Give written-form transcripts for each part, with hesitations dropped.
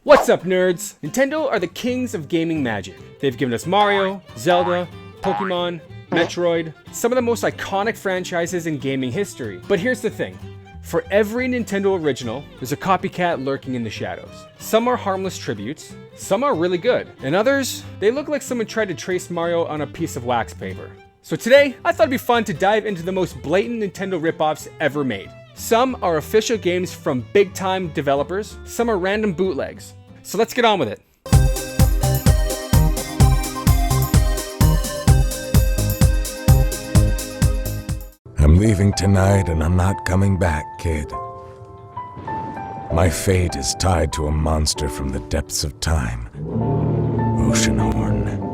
What's up, nerds? Nintendo are the kings of gaming magic. They've given us Mario, Zelda, Pokemon, Metroid, some of the most iconic franchises in gaming history. But here's the thing. For every Nintendo original, there's a copycat lurking in the shadows. Some are harmless tributes, some are really good, and others, they look like someone tried to trace Mario on a piece of wax paper. So today, I thought it'd be fun to dive into the most blatant Nintendo ripoffs ever made. Some are official games from big-time developers, some are random bootlegs. So let's get on with it. I'm leaving tonight and I'm not coming back, kid. My fate is tied to a monster from the depths of time. Oceanhorn.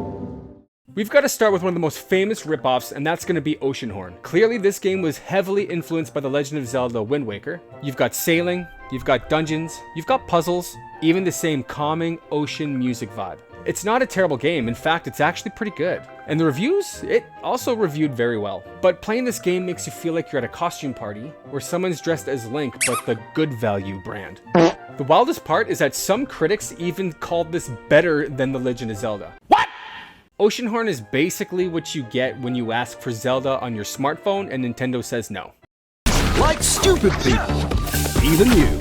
We've got to start with one of the most famous ripoffs, and that's going to be Oceanhorn. Clearly, this game was heavily influenced by The Legend of Zelda Wind Waker. You've got sailing, you've got dungeons, you've got puzzles, even the same calming ocean music vibe. It's not a terrible game, in fact, it's actually pretty good. And the reviews, it also reviewed very well. But playing this game makes you feel like you're at a costume party, where someone's dressed as Link, but the good value brand. The wildest part is that some critics even called this better than The Legend of Zelda. What? Oceanhorn is basically what you get when you ask for Zelda on your smartphone and Nintendo says no. Like stupid people, even you.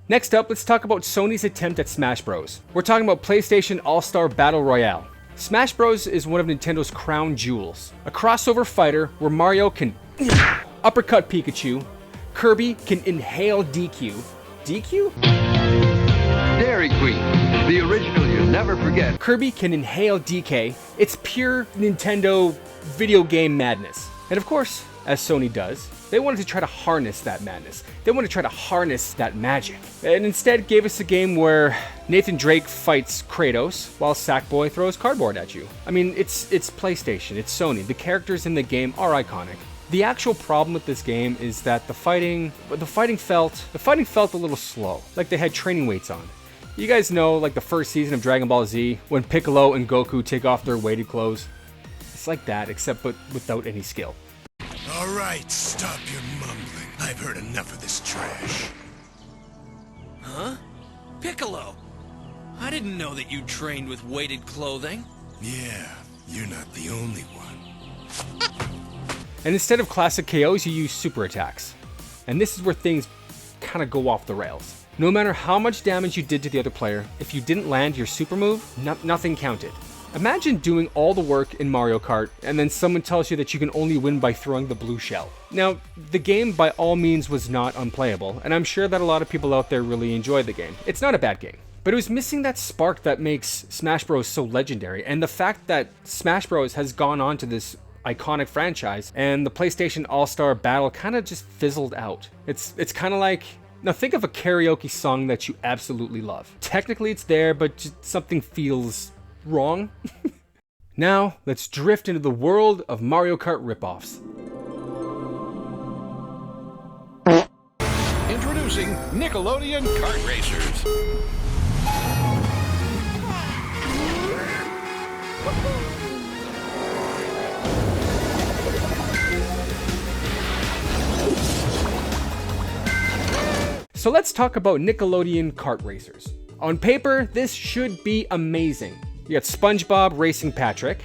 Next up, let's talk about Sony's attempt at Smash Bros. We're talking about PlayStation All-Star Battle Royale. Smash Bros is one of Nintendo's crown jewels. A crossover fighter where Mario can uppercut Pikachu, Kirby can inhale DQ. DQ? Dairy Queen, the original you'll never forget. Kirby can inhale DK. It's pure Nintendo video game madness. And of course, as Sony does, they wanted to try to harness that madness. They wanted to try to harness that magic. And instead gave us a game where Nathan Drake fights Kratos while Sackboy throws cardboard at you. I mean, it's PlayStation, it's Sony. The characters in the game are iconic. The actual problem with this game is that the fighting felt a little slow, like they had training weights on. You guys know, like the first season of Dragon Ball Z, when Piccolo and Goku take off their weighted clothes? It's like that, except but without any skill. All right, stop your mumbling. I've heard enough of this trash. Huh? Piccolo! I didn't know that you trained with weighted clothing. Yeah, you're not the only one. And instead of classic KOs, you use super attacks. And this is where things kind of go off the rails. No matter how much damage you did to the other player, if you didn't land your super move, nothing counted. Imagine doing all the work in Mario Kart and then someone tells you that you can only win by throwing the blue shell. Now, the game by all means was not unplayable, and I'm sure that a lot of people out there really enjoyed the game. It's not a bad game. But it was missing that spark that makes Smash Bros so legendary, and the fact that Smash Bros has gone on to this iconic franchise, and the PlayStation All-Star Battle kind of just fizzled out. It's kind of like, now think of a karaoke song that you absolutely love. Technically it's there, but just something feels wrong. Now, let's drift into the world of Mario Kart ripoffs. Introducing Nickelodeon Kart Racers. So let's talk about Nickelodeon Kart Racers. On paper, this should be amazing. You got SpongeBob racing Patrick.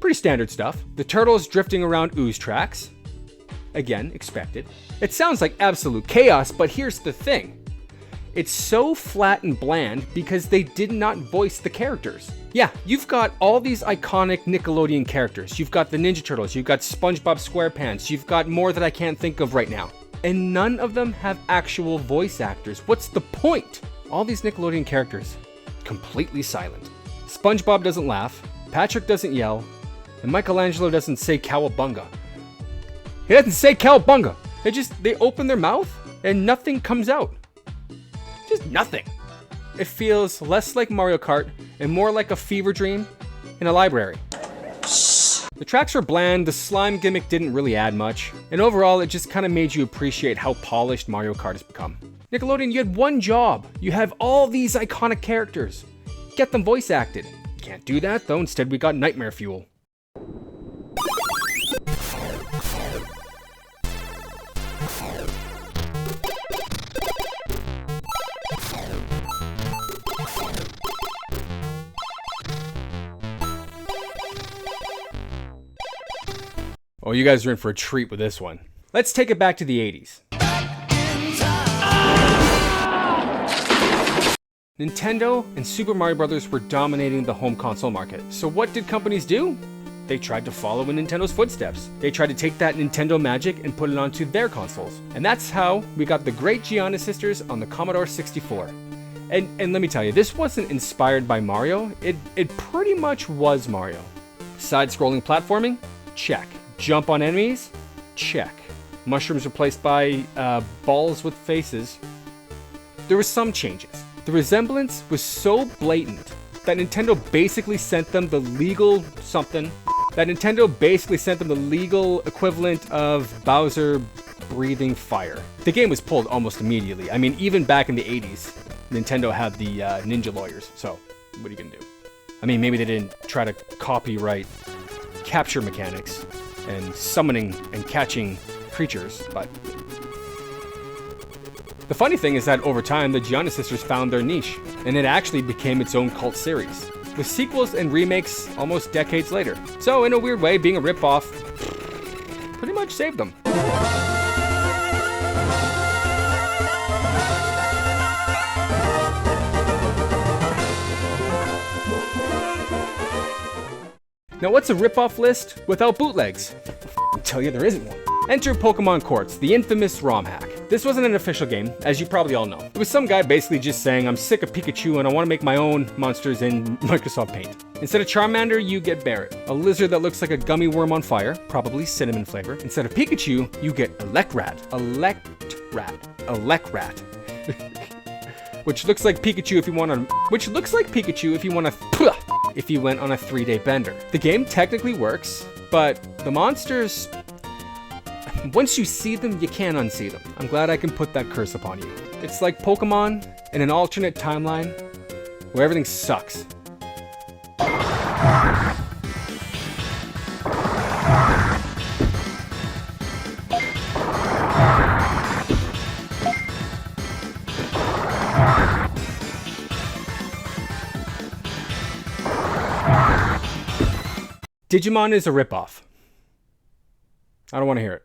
Pretty standard stuff. The turtles drifting around ooze tracks. Again, expected. It sounds like absolute chaos, but here's the thing. It's so flat and bland because they did not voice the characters. Yeah, you've got all these iconic Nickelodeon characters. You've got the Ninja Turtles, you've got SpongeBob SquarePants, you've got more that I can't think of right now. And none of them have actual voice actors. What's the point? All these Nickelodeon characters, completely silent. SpongeBob doesn't laugh, Patrick doesn't yell, and Michelangelo doesn't say cowabunga. He doesn't say cowabunga. They open their mouth and nothing comes out. Just nothing. It feels less like Mario Kart and more like a fever dream in a library. The tracks were bland, the slime gimmick didn't really add much, and overall it just kind of made you appreciate how polished Mario Kart has become. Nickelodeon, you had one job. You have all these iconic characters. Get them voice acted. Can't do that though, instead we got Nightmare Fuel. Oh, you guys are in for a treat with this one. Let's take it back to the 80s. Nintendo and Super Mario Bros. Were dominating the home console market. So what did companies do? They tried to follow in Nintendo's footsteps. They tried to take that Nintendo magic and put it onto their consoles. And that's how we got the great Giana sisters on the Commodore 64. And let me tell you, this wasn't inspired by Mario. It pretty much was Mario. Side-scrolling platforming? Check. Jump on enemies? Check. Mushrooms replaced by balls with faces? There were some changes. The resemblance was so blatant that Nintendo basically sent them the legal equivalent of Bowser breathing fire. The game was pulled almost immediately. I mean, even back in the 80s, Nintendo had the ninja lawyers, so what are you gonna do? I mean, maybe they didn't try to copyright capture mechanics and summoning and catching creatures, but the funny thing is that over time, the Giana sisters found their niche, and it actually became its own cult series, with sequels and remakes almost decades later. So in a weird way, being a ripoff pretty much saved them. Now what's a ripoff list without bootlegs? I tell you, there isn't one. Enter Pokemon Quartz, the infamous ROM hack. This wasn't an official game, as you probably all know. It was some guy basically just saying, I'm sick of Pikachu and I want to make my own monsters in Microsoft Paint. Instead of Charmander, you get Barret, a lizard that looks like a gummy worm on fire, probably cinnamon flavor. Instead of Pikachu, you get Electrat. Electrat. Which looks like Pikachu if you want to... if you went on a 3-day bender. The game technically works, but the monsters... once you see them, you can't unsee them. I'm glad I can put that curse upon you. It's like Pokemon in an alternate timeline where everything sucks. Digimon is a ripoff. I don't want to hear it.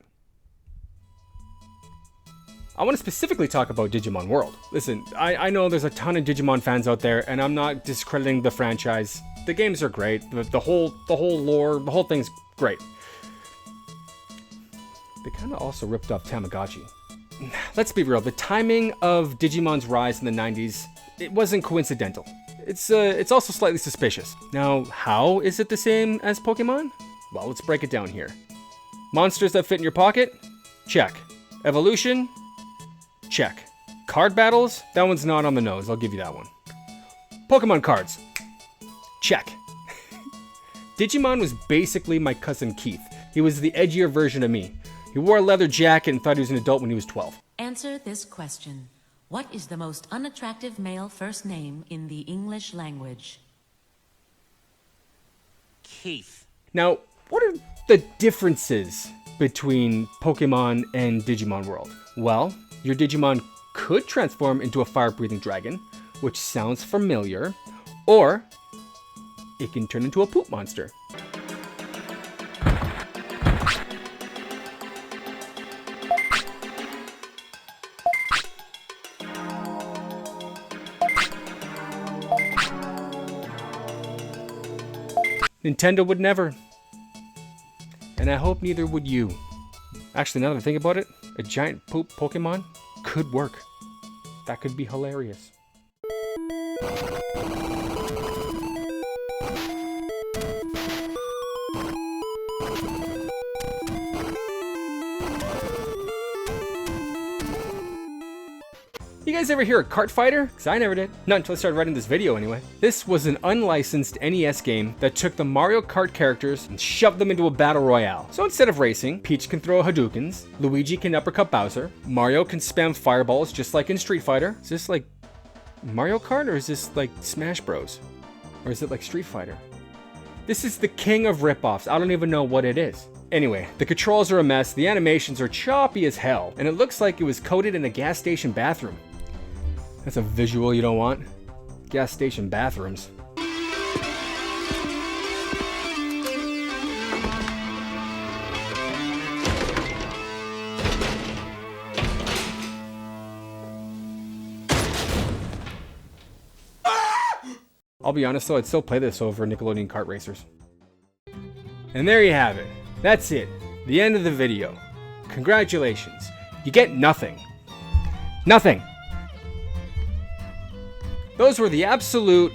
I want to specifically talk about Digimon World. Listen, I know there's a ton of Digimon fans out there, and I'm not discrediting the franchise. The games are great. The whole lore, the whole thing's great. They kind of also ripped off Tamagotchi. Let's be real. The timing of Digimon's rise in the 90s, it wasn't coincidental. It's also slightly suspicious. Now, how is it the same as Pokemon? Well, let's break it down here. Monsters that fit in your pocket? Check. Evolution? Check. Card battles? That one's not on the nose, I'll give you that one. Pokemon cards? Check. Digimon was basically my cousin Keith. He was the edgier version of me. He wore a leather jacket and thought he was an adult when he was 12. Answer this question. What is the most unattractive male first name in the English language? Keith. Now, what are the differences between Pokemon and Digimon World? Well, your Digimon could transform into a fire-breathing dragon, which sounds familiar, or it can turn into a poop monster. Nintendo would never. And I hope neither would you. Actually, now that I think about it, a giant poop Pokemon could work. That could be hilarious. You guys ever hear of Kart Fighter? Because I never did. Not until I started writing this video anyway. This was an unlicensed NES game that took the Mario Kart characters and shoved them into a battle royale. So instead of racing, Peach can throw Hadoukens, Luigi can uppercut Bowser, Mario can spam fireballs just like in Street Fighter. Is this like Mario Kart or is this like Smash Bros? Or is it like Street Fighter? This is the king of ripoffs. I don't even know what it is. Anyway, the controls are a mess, the animations are choppy as hell, and it looks like it was coded in a gas station bathroom. That's a visual you don't want. Gas station bathrooms. I'll be honest though, I'd still play this over Nickelodeon Kart Racers. And there you have it. That's it. The end of the video. Congratulations. You get nothing. Nothing. Those were the absolute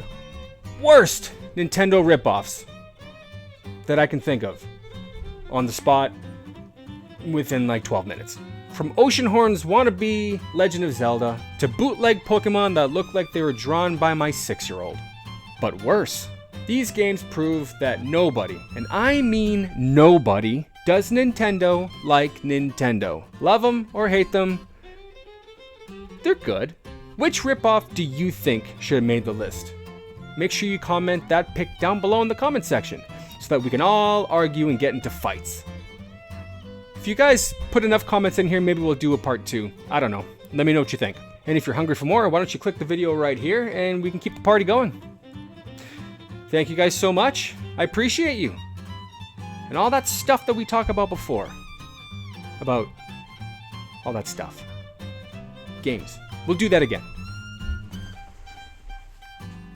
worst Nintendo ripoffs that I can think of on the spot within like 12 minutes. From Oceanhorn's wannabe Legend of Zelda to bootleg Pokemon that looked like they were drawn by my 6-year-old. But worse, these games prove that nobody, and I mean nobody, does Nintendo like Nintendo. Love them or hate them, they're good. Which ripoff do you think should have made the list? Make sure you comment that pick down below in the comment section so that we can all argue and get into fights. If you guys put enough comments in here, maybe we'll do a part 2. I don't know. Let me know what you think. And if you're hungry for more, why don't you click the video right here and we can keep the party going. Thank you guys so much. I appreciate you. And all that stuff that we talked about before. About all that stuff. Games. We'll do that again.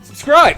Subscribe!